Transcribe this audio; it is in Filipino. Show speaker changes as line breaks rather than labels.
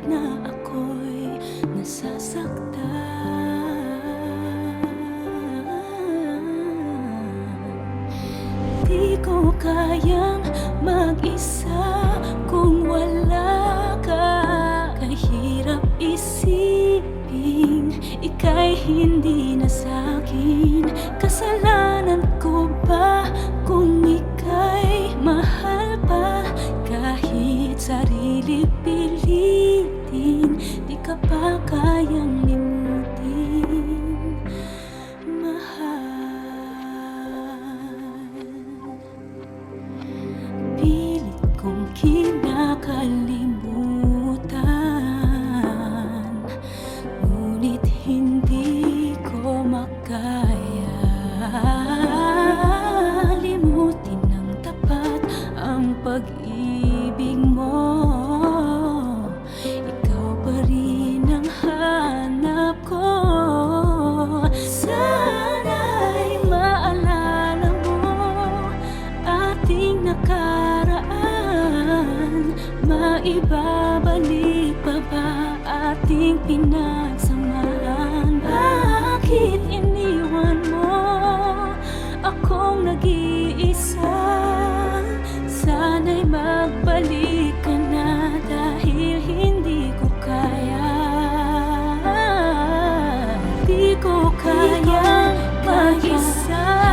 kahit na ako'y nasasaktan. Di ko kayang mag-isa kung wala ka. Kahirap isipin ika'y hindi na sa'kin. Kasalanan ko ba kung ika'y mahal pa? Kahit sarili pilitin, di ka pa kayang limutin, mahal. Pilit kong kinakalimutan, ngunit hindi ko makaya limutin ng tapat ang pag-ibig mo. Ikaw pa rin ang hanap ko. Sana'y maalala mo ating nakaraan. Maibabalik pa ba ating pinagsamahan? Bakit iniwan mo akong nag-iisa? Sana'y magbalik ka na, dahil hindi ko kaya. Di ko kaya mag-isa.